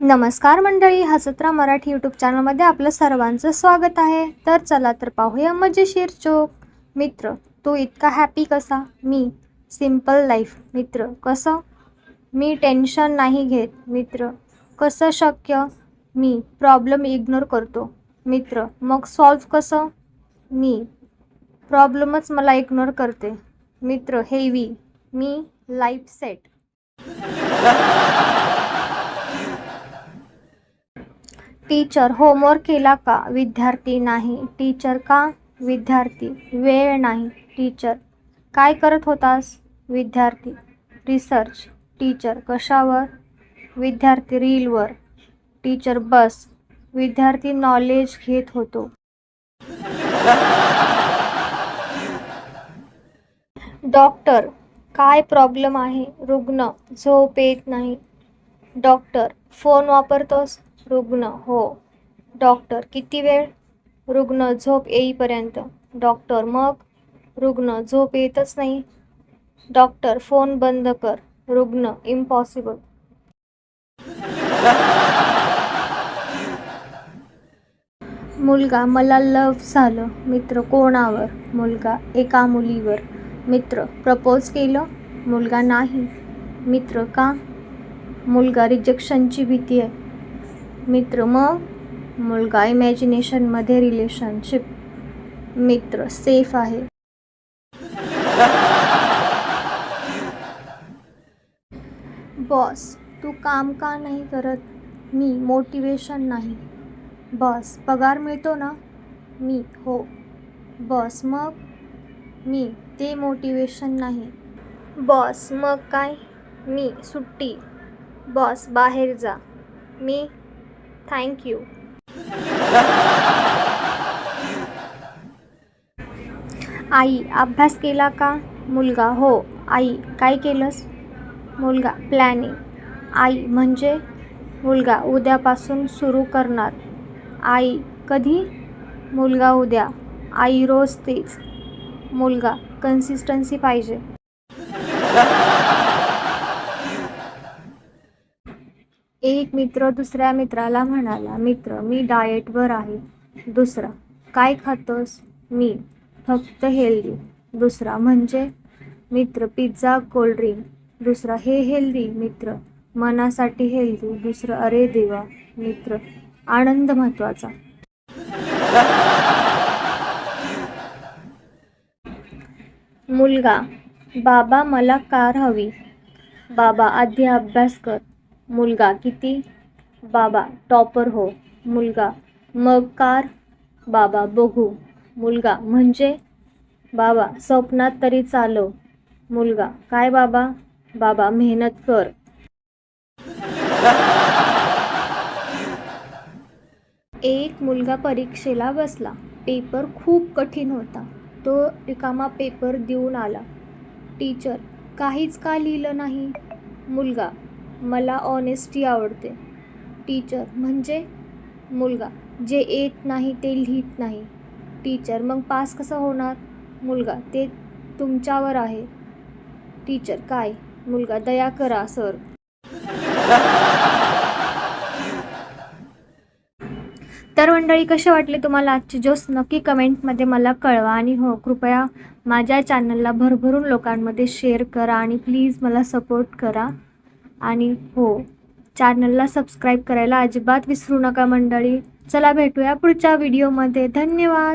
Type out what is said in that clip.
नमस्कार मंडळी, हसत राहा मराठी यूट्यूब चॅनलमध्ये आपलं सर्वांचं स्वागत आहे. तर चला तर पाहूया मजेशीर जोक. मित्र, तू इतका हॅपी कसा? मी, सिम्पल लाईफ. मित्र, कसं? मी टेन्शन नाही घेत. मित्र, कसं शक्य? मी प्रॉब्लेम इग्नोर करतो. मित्र, मग सॉल्व्ह कसं? मी प्रॉब्लेमच मला इग्नोर करते. मित्र, हेवी. मी लाईफ सेट. टीचर, होमवर्क केला का? विद्यार्थी, नाही. टीचर, का? विद्यार्थी, वेळ नाही. टीचर, काय करत होतास? विद्यार्थी, रिसर्च. टीचर, कशावर? विद्यार्थी, रीलवर. टीचर, बस. विद्यार्थी, नॉलेज घेत होतो. डॉक्टर, काय प्रॉब्लेम आहे? रुग्ण, झोप येत नाही. डॉक्टर, फोन वापरतोस? रुग्ण, हो. डॉक्टर, किती वेळ? रुग्ण, झोप येईपर्यंत. डॉक्टर, मग? रुग्ण, झोप येतच नाही. डॉक्टर, फोन बंद कर. रुग्ण, इम्पॉसिबल. मुलगा, मला लव्ह झालं. मित्र, कोणावर? मुलगा, एका मुलीवर. मित्र, प्रपोज केलं? मुलगा, नाही. मित्र, का? मुलगा, रिजेक्शनची भीती आहे. मित्र, मग? मुलगा, इमॅजिनेशनमध्ये रिलेशनशिप. मित्र, सेफ आहे. बॉस, तू काम का नाही करत? मी, मोटिवेशन नाही. बॉस, पगार मिळतो ना? मी, हो. बॉस, मग? मी, ते मोटिवेशन नाही. बॉस, मग काय? मी, सुट्टी. बॉस, बाहेर जा. मी, थँक्यू. आई, अभ्यास केला का? मुलगा, हो. आई, काय केलंस? मुलगा, प्लॅनिंग. आई, म्हणजे? मुलगा, उद्यापासून सुरू करणार. आई, कधी? मुलगा, उद्या. आई, रोज तेच. मुलगा, कन्सिस्टन्सी पाहिजे. एक मित्र दुसऱ्या मित्राला म्हणाला, मित्र, मी डाएटवर आहे. दुसरा, काय खातोस? मी, फक्त हेल्दी. दुसरा, म्हणजे? मित्र, पिझ्झा, कोल्ड्रिंक. दुसरा, हे हेल्दी? मित्र, मनासाठी हेल्दी. दुसरं, अरे देवा. मित्र, आनंद महत्त्वाचा. मुलगा, बाबा, मला कार हवी. बाबा, आधी अभ्यास कर. मुलगा, किती? बाबा, टॉपर हो. मुलगा, मग कार? बाबा, बघू. मुलगा, म्हणजे? बाबा, स्वप्नात तरी चालव. मुलगा, काय बाबा? बाबा, मेहनत कर. एक मुलगा परीक्षेला बसला. पेपर खूप कठीण होता. तो रिकामा पेपर देऊन आला. टीचर, काहीच का लिहिलं नाही? मुलगा, मला ऑनेस्टी आवडते. टीचर, म्हणजे? मुलगा, जे येत नाही ते लिहित नाही. टीचर, मग पास कसं होणार? मुलगा, ते तुमच्यावर आहे. टीचर, काय? मुलगा, दया करा सर. तर मंडळी, कसे वाटले तुम्हाला आजचे जोक्स? नक्की कमेंटमध्ये मला कळवा. आणि हो, कृपया माझ्या चॅनलला भरभरून लोकांमध्ये शेअर करा आणि प्लीज मला सपोर्ट करा. आणि हो, चॅनलला सबस्क्राईब करायला अजिबात विसरू नका मंडळी. चला, भेटूया पुढच्या व्हिडिओमध्ये. धन्यवाद.